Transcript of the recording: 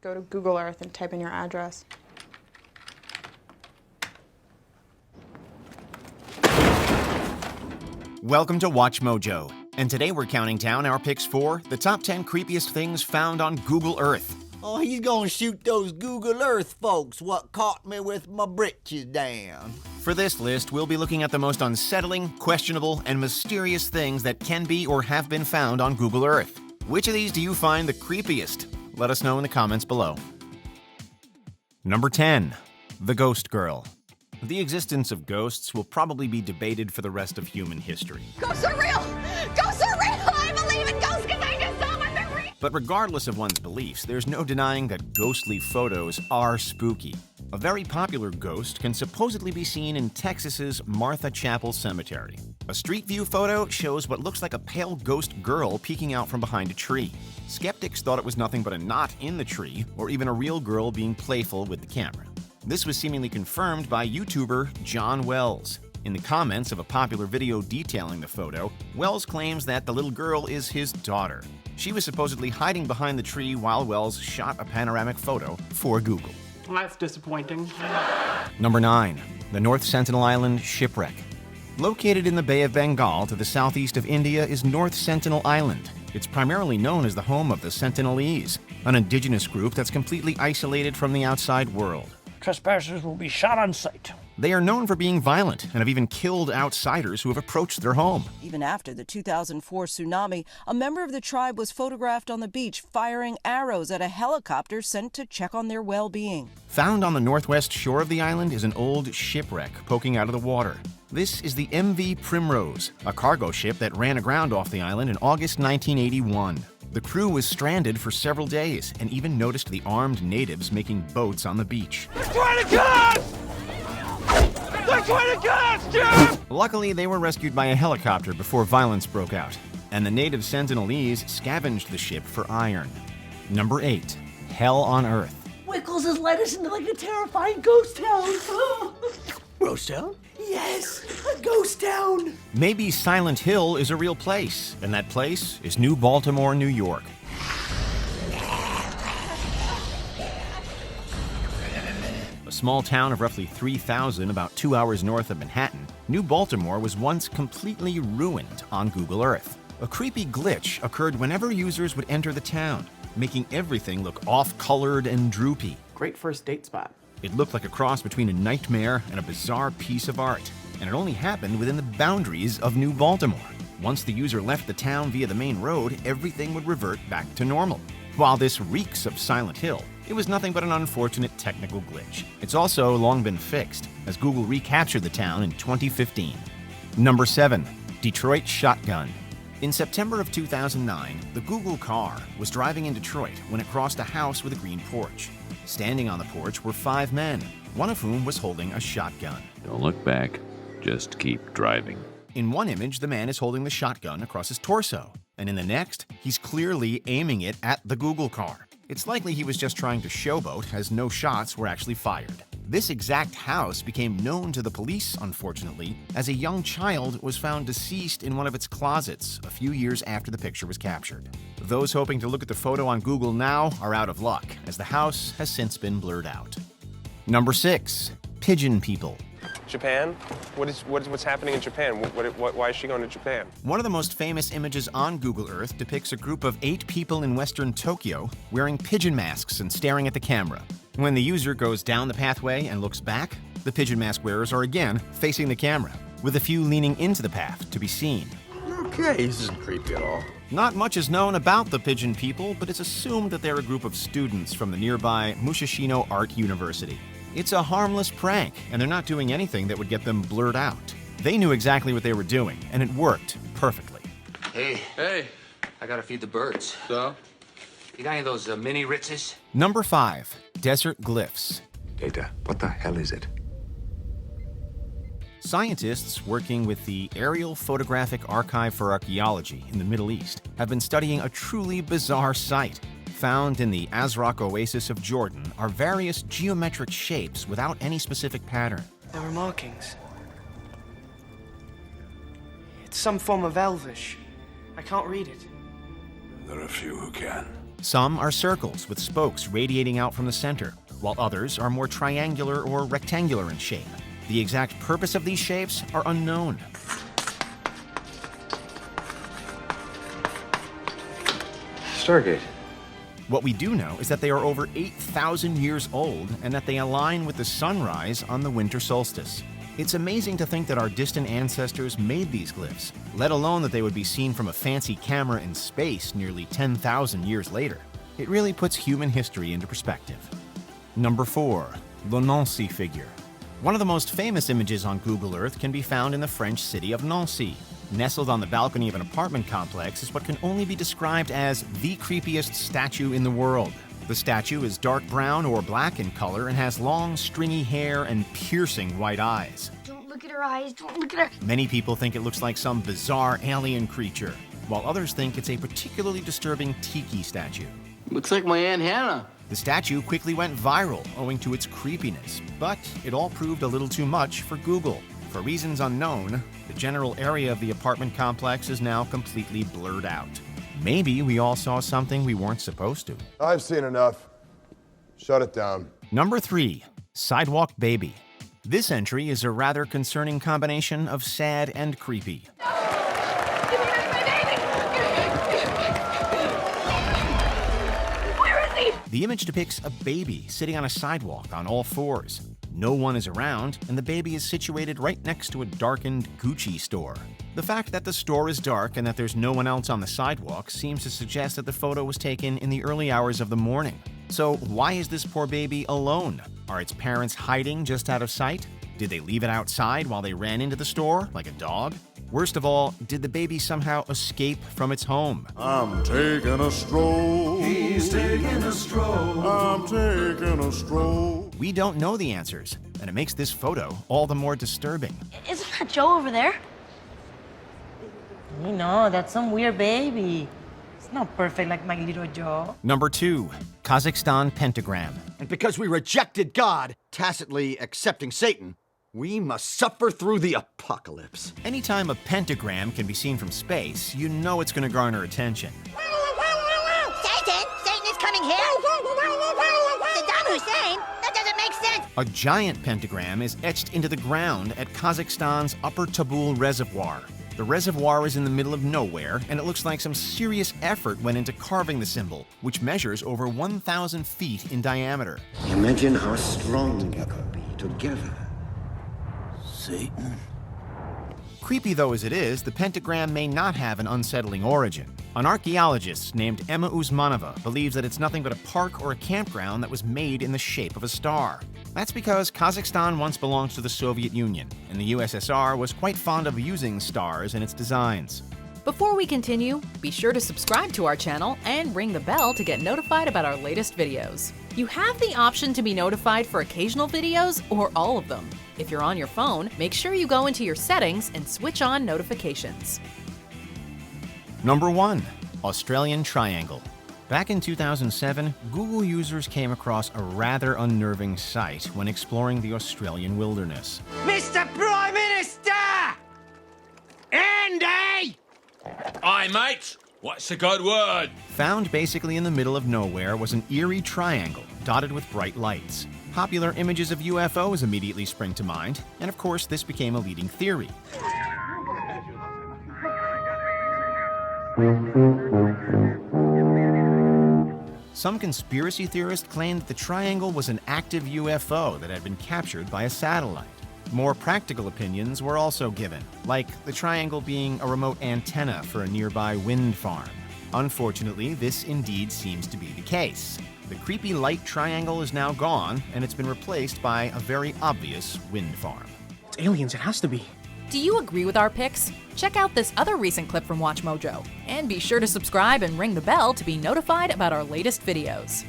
Go to Google Earth and type in your address. Welcome to WatchMojo, and today we're counting down our picks for the top 10 creepiest things found on Google Earth. Oh, he's gonna shoot those Google Earth folks what caught me with my britches down. For this list, we'll be looking at the most unsettling, questionable, and mysterious things that can be or have been found on Google Earth. Which of these do you find the creepiest? Let us know in the comments below. Number 10. The Ghost Girl. The existence of ghosts will probably be debated for the rest of human history. Ghosts are real! Ghosts are real! I believe in ghosts because I just saw them. They're real! But regardless of one's beliefs, there's no denying that ghostly photos are spooky. A very popular ghost can supposedly be seen in Texas's Martha Chapel Cemetery. A street view photo shows what looks like a pale ghost girl peeking out from behind a tree. Skeptics thought it was nothing but a knot in the tree, or even a real girl being playful with the camera. This was seemingly confirmed by YouTuber John Wells. In the comments of a popular video detailing the photo, Wells claims that the little girl is his daughter. She was supposedly hiding behind the tree while Wells shot a panoramic photo for Google. That's disappointing. Number 9. The North Sentinel Island Shipwreck. Located in the Bay of Bengal to the southeast of India is North Sentinel Island. It's primarily known as the home of the Sentinelese, an indigenous group that's completely isolated from the outside world. Trespassers will be shot on sight. They are known for being violent and have even killed outsiders who have approached their home. Even after the 2004 tsunami, a member of the tribe was photographed on the beach firing arrows at a helicopter sent to check on their well-being. Found on the northwest shore of the island is an old shipwreck poking out of the water. This is the MV Primrose, a cargo ship that ran aground off the island in August 1981. The crew was stranded for several days and even noticed the armed natives making boats on the beach. They're trying to kill us! They're trying to kill us, Jim! Luckily, they were rescued by a helicopter before violence broke out, and the native Sentinelese scavenged the ship for iron. Number 8. Hell on Earth. Wickles has led us into like a terrifying ghost town. Ghost town? Yes, a ghost town. Maybe Silent Hill is a real place, and that place is New Baltimore, New York. A small town of roughly 3,000 about 2 hours north of Manhattan, New Baltimore was once completely ruined on Google Earth. A creepy glitch occurred whenever users would enter the town, making everything look off-colored and droopy. Great first date spot. It looked like a cross between a nightmare and a bizarre piece of art, and it only happened within the boundaries of New Baltimore. Once the user left the town via the main road, everything would revert back to normal. While this reeks of Silent Hill, it was nothing but an unfortunate technical glitch. It's also long been fixed, as Google recaptured the town in 2015. Number 7. Detroit Shotgun. In September of 2009, the Google car was driving in Detroit when it crossed a house with a green porch. Standing on the porch were 5 men, one of whom was holding a shotgun. Don't look back, just keep driving. In one image, the man is holding the shotgun across his torso, and in the next, he's clearly aiming it at the Google car. It's likely he was just trying to showboat, as no shots were actually fired. This exact house became known to the police, unfortunately, as a young child was found deceased in one of its closets a few years after the picture was captured. Those hoping to look at the photo on Google now are out of luck, as the house has since been blurred out. Number 6. Pigeon People. Japan? What's happening in Japan? Why is she going to Japan? One of the most famous images on Google Earth depicts a group of 8 people in western Tokyo wearing pigeon masks and staring at the camera. When the user goes down the pathway and looks back, the pigeon mask wearers are again facing the camera, with a few leaning into the path to be seen. Okay, this isn't creepy at all. Not much is known about the Pigeon People, but it's assumed that they're a group of students from the nearby Musashino Art University. It's a harmless prank, and they're not doing anything that would get them blurred out. They knew exactly what they were doing, and it worked perfectly. Hey, I gotta feed the birds. So? You got any of those mini Ritzes? Number 5. Desert Glyphs. Data, what the hell is it? Scientists working with the Aerial Photographic Archive for Archaeology in the Middle East have been studying a truly bizarre sight. Found in the Azraq Oasis of Jordan are various geometric shapes without any specific pattern. There were markings. It's some form of Elvish. I can't read it. There are few who can. Some are circles with spokes radiating out from the center, while others are more triangular or rectangular in shape. The exact purpose of these shapes are unknown. Stargate. What we do know is that they are over 8,000 years old and that they align with the sunrise on the winter solstice. It's amazing to think that our distant ancestors made these glyphs, let alone that they would be seen from a fancy camera in space nearly 10,000 years later. It really puts human history into perspective. Number 4. The Nalsi figure. One of the most famous images on Google Earth can be found in the French city of Nalsi. Nestled on the balcony of an apartment complex is what can only be described as the creepiest statue in the world. The statue is dark brown or black in color and has long, stringy hair and piercing white eyes. Don't look at her eyes. Don't look at her. Many people think it looks like some bizarre alien creature, while others think it's a particularly disturbing tiki statue. Looks like my Aunt Hannah. The statue quickly went viral owing to its creepiness, but it all proved a little too much for Google. For reasons unknown, the general area of the apartment complex is now completely blurred out. Maybe we all saw something we weren't supposed to. I've seen enough. Shut it down. Number 3. Sidewalk Baby. This entry is a rather concerning combination of sad and creepy. The image depicts a baby sitting on a sidewalk on all fours. No one is around, and the baby is situated right next to a darkened Gucci store. The fact that the store is dark and that there's no one else on the sidewalk seems to suggest that the photo was taken in the early hours of the morning. So why is this poor baby alone? Are its parents hiding just out of sight? Did they leave it outside while they ran into the store, like a dog? Worst of all, did the baby somehow escape from its home? I'm taking a stroll. He's taking a stroll. I'm taking a stroll. We don't know the answers, and it makes this photo all the more disturbing. Isn't that Joe over there? You know, that's some weird baby. It's not perfect like my little Joe. Number 2. Kazakhstan pentagram. And because we rejected God, tacitly accepting Satan, we must suffer through the apocalypse. Anytime a pentagram can be seen from space, you know it's going to garner attention. Satan! Satan is coming here! Saddam Hussein? That doesn't make sense! A giant pentagram is etched into the ground at Kazakhstan's Upper Tabul Reservoir. The reservoir is in the middle of nowhere, and it looks like some serious effort went into carving the symbol, which measures over 1,000 feet in diameter. Imagine how strong we could be together. Satan. Creepy though as it is, the pentagram may not have an unsettling origin. An archaeologist named Emma Usmanova believes that it's nothing but a park or a campground that was made in the shape of a star. That's because Kazakhstan once belonged to the Soviet Union, and the USSR was quite fond of using stars in its designs. Before we continue, be sure to subscribe to our channel and ring the bell to get notified about our latest videos. You have the option to be notified for occasional videos or all of them. If you're on your phone, make sure you go into your settings and switch on notifications. Number 1. Australian Triangle. Back in 2007, Google users came across a rather unnerving sight when exploring the Australian wilderness. Mr. Prime Minister! Andy! Aye, mate. What's a good word? Found basically in the middle of nowhere was an eerie triangle dotted with bright lights. Popular images of UFOs immediately spring to mind, and of course this became a leading theory. Some conspiracy theorists claimed that the triangle was an active UFO that had been captured by a satellite. More practical opinions were also given, like the triangle being a remote antenna for a nearby wind farm. Unfortunately, this indeed seems to be the case. The creepy light triangle is now gone, and it's been replaced by a very obvious wind farm. It's aliens, it has to be. Do you agree with our picks? Check out this other recent clip from WatchMojo, and be sure to subscribe and ring the bell to be notified about our latest videos.